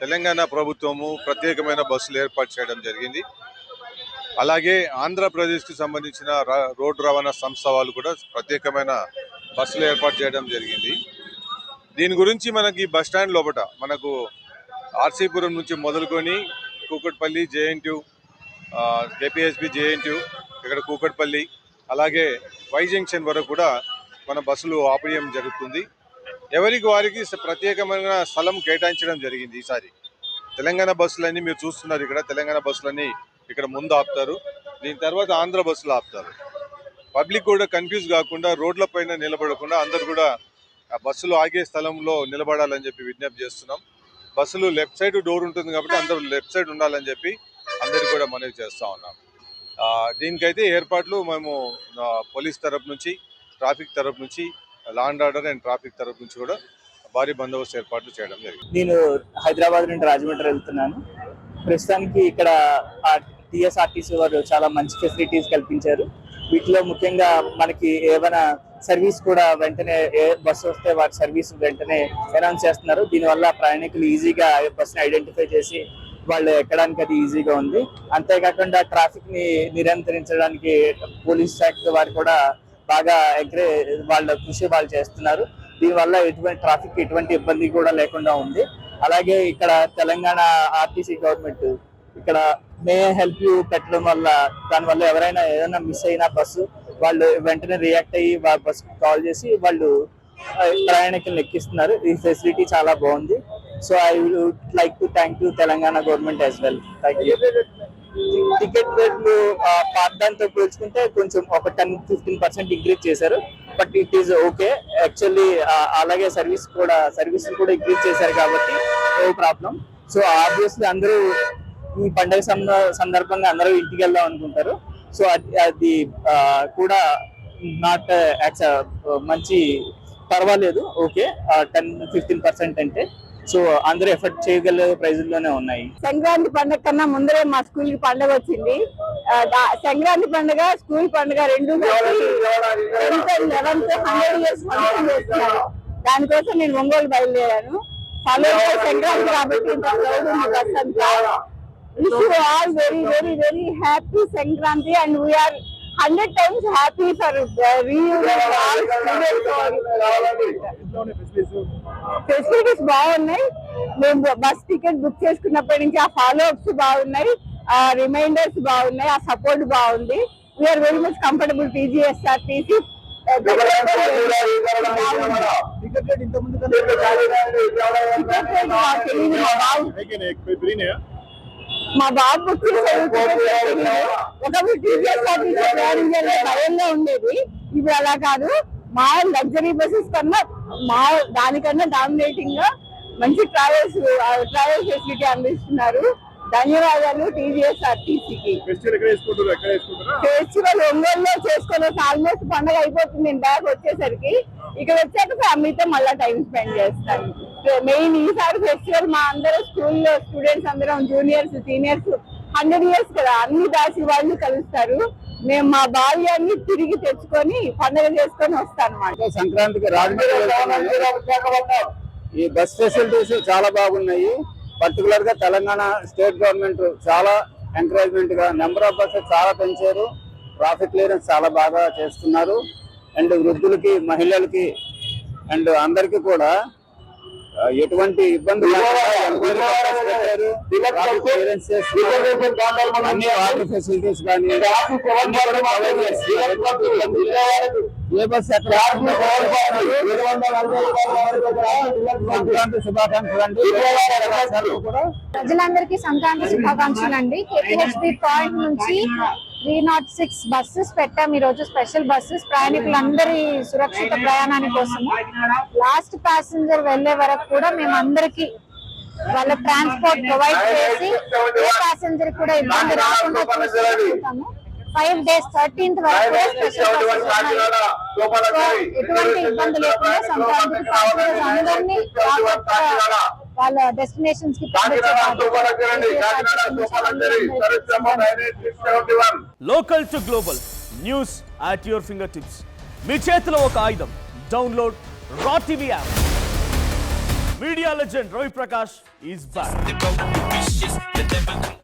తెలంగాణ ప్రభుత్వము ప్రత్యేకమైన బస్సులు ఏర్పాటు చేయడం జరిగింది. అలాగే ఆంధ్రప్రదేశ్కి సంబంధించిన రోడ్డు రవాణా సంస్థ వాళ్ళు కూడా ప్రత్యేకమైన బస్సులు ఏర్పాటు చేయడం జరిగింది. దీని గురించి మనకి బస్ స్టాండ్ లోపల మనకు ఆర్సీపురం నుంచి మొదలుకొని కూకట్పల్లి, జేఎన్టీ, కేపీఎస్బి, జేఎన్టీ, ఇక్కడ కూకట్పల్లి, అలాగే వై జంక్షన్ వరకు కూడా మన బస్సులు ఆపేయడం జరుగుతుంది. ఎవరికి వారికి ప్రత్యేకమైన స్థలం కేటాయించడం జరిగింది. ఈసారి తెలంగాణ బస్సులన్నీ మీరు చూస్తున్నారు. ఇక్కడ తెలంగాణ బస్సులన్నీ ఇక్కడ ముందు ఆపుతారు, దీని తర్వాత ఆంధ్ర బస్సులు ఆపుతారు. పబ్లిక్ కూడా కన్ఫ్యూజ్ కాకుండా రోడ్ల పైన నిలబడకుండా అందరు కూడా ఆ బస్సులు ఆగే స్థలంలో నిలబడాలని చెప్పి విజ్ఞప్తి చేస్తున్నాం. బస్సులు లెఫ్ట్ సైడ్ డోర్ ఉంటుంది కాబట్టి అందరూ లెఫ్ట్ సైడ్ ఉండాలని చెప్పి అందరికి కూడా మనవి చేస్తూ ఉన్నాం. దీనికైతే ఏర్పాట్లు మేము పోలీస్ తరఫు నుంచి, ట్రాఫిక్ తరఫు నుంచి, law and order and traffic తరఫు నుంచి కూడా భారీ బందోబస్తు ఏర్పాట్లు చేయడం జరిగింది. నేను హైదరాబాద్ నుండి రాజమండ్రి వెళ్తున్నాను. ప్రస్తుతానికి ఇక్కడ టీఎస్ఆర్టీసీ వారు చాలా మంచి ఫెసిలిటీస్ కల్పించారు. వీటిలో ముఖ్యంగా మనకి ఏమైనా సర్వీస్ కూడా వెంటనే ఏ బస్సు వస్తే వాటి సర్వీస్ వెంటనే అనౌన్స్ చేస్తున్నారు. దీనివల్ల ప్రయాణికులు ఈజీగా బస్సుని ఐడెంటిఫై చేసి వాళ్ళు ఎక్కడానికి అది ఈజీగా ఉంది. అంతేకాకుండా ట్రాఫిక్ ని నియంత్రించడానికి పోలీస్ శాఖ వారు కూడా బాగా వాళ్ళ కృషి వాళ్ళు చేస్తున్నారు. దీనివల్ల ట్రాఫిక్ ఎటువంటి ఇబ్బంది కూడా లేకుండా ఉంది. అలాగే ఇక్కడ తెలంగాణ ఆర్టీసీ గవర్నమెంట్ ఇక్కడ మే హెల్ప్ యూ పెట్టడం వల్ల దానివల్ల ఎవరైనా ఏదైనా మిస్ అయినా బస్సు వాళ్ళు వెంటనే రియాక్ట్ అయ్యి బస్సు కాల్ చేసి వాళ్ళు ప్రయాణికులను ఎక్కిస్తున్నారు. ఈ ఫెసిలిటీ చాలా బాగుంది. So I would like to thank you Telangana government as well. Thank you. Ticket రేట్లు పాతదాంతో పోల్చుకుంటే కొంచెం ఒక 10-15% ఇంక్రీజ్ చేశారు. But it is okay actually. అలాగే సర్వీస్ కూడా ఇంక్రీజ్ చేశారు కాబట్టి నో ప్రాబ్లం. సో ఆబ్వియస్లీ అందరూ ఈ పండుగ సందర్భంగా అందరూ ఇంటికి వెళ్దాం అనుకుంటారు. సో అది కూడా నాట్ మంచి పర్వాలేదు, ఓకే. 10-15% అంటే సో అందరూ ఎఫర్ట్ చేయగల ప్రైజుల్లోనే ఉన్నాయి. సంక్రాంతి పండుగ కన్నా ముందరే మా స్కూల్ కి పండుగ వచ్చింది. సంక్రాంతి పండుగ, స్కూల్ పండుగ రెండు 11th 100 years ఫంక్షన్ చేస్తున్నారు. దానికోసం నేను ఒంగోలు బయలుదేరాను. ఫాలో సంక్రాంతి కాబట్టి ఇంత క్రౌడ్ ఉంది బస్ అంతా. Wish you all very very very happy Sankranti and we are 100 times happy for reunion. Facilities బాగున్నాయి. మేము బస్ టికెట్ బుక్ చేసుకున్నప్పటి నుంచి ఆ ఫాలో అప్స్ బాగున్నాయి, ఆ రిమైండర్స్ బాగున్నాయి, ఆ సపోర్ట్ బాగుంది. We're very much comfortable TGSRTC. మా బాబు బుక్ ఒకప్పుడు టీజీఎస్ఆర్టీసీ ప్రయాణం చేసే భయంగా ఉండేది. ఇప్పుడు అలా కాదు. మా లగ్జరీ బస్సెస్ కన్నా దానికన్నా డామినేటింగ్ గా మంచి ట్రావెల్ ఫెసిలిటీ అందిస్తున్నారు. ధన్యవాదాలు టీజీఎస్ఆర్టీసీకి. ఫెస్టివల్ ఒంగోలులో చేసుకుని ఆల్మోస్ట్ పండుగ అయిపోతుంది. నేను బ్యాక్ వచ్చేసరికి ఇక్కడ వచ్చాక ఫ్యామిలీతో మళ్ళీ టైం స్పెండ్ చేస్తాను. మెయిన్ ఈసారి ఫెస్టివల్ మా అందరూ స్కూల్లో స్టూడెంట్స్ అందరం జూనియర్స్, సీనియర్స్ 100 years కదా, అన్ని దాచి వాళ్ళు కలుస్తారు. మేము మా బాల్యాన్ని తిరిగి తెచ్చుకొని పండుగ చేసుకొని వస్తాం అన్నమాట. సంక్రాంతికి రాజమండ్రి ఈ బస్ ఫెసిలిటీస్ చాలా బాగున్నాయి. పర్టికులర్ గా తెలంగాణ స్టేట్ గవర్నమెంట్ చాలా ఎంకరేజ్మెంట్ గా నెంబర్ ఆఫ్ బస్సెస్ చాలా పెంచారు. ట్రాఫిక్ క్లియరెన్స్ చాలా బాగా చేస్తున్నారు. అండ్ వృద్ధులకి, మహిళలకి అండ్ అందరికి కూడా ఎటువంటి ఇబ్బంది ఫెసిలిటీస్ కానీ ఏ బస్ శుభాకాంక్షలు అండి. ప్రజలందరికీ సంక్రాంతి శుభాకాంక్షలు అండి. కేపీహెచ్బి పాయింట్ నుంచి 306 బస్సెస్ పెట్టాం ఈ రోజు. స్పెషల్ బస్సెస్ ప్రయాణికులందరి సురక్షిత ప్రయాణాని కోసము. లాస్ట్ ప్యాసింజర్ వెళ్లే వరకు కూడా మేము అందరికి వాళ్ళ ట్రాన్స్పోర్ట్ ప్రొవైడ్ చేసి ఏ ప్యాసింజర్ కూడా ఇబ్బంది రాకుండా చూసుకుంటాము. 5 days 13th వరకు స్పెషల్ ఎటువంటి ఇబ్బంది లేకుండా సంక్రాంతికి అందరినీ వాళ్ళ డెస్టినేషన్స్ కి local to global news at your finger tips. మీ చేతిలో ఒక ఆయుధం. Download raw TV app. Media media legend Ravi Prakash is back.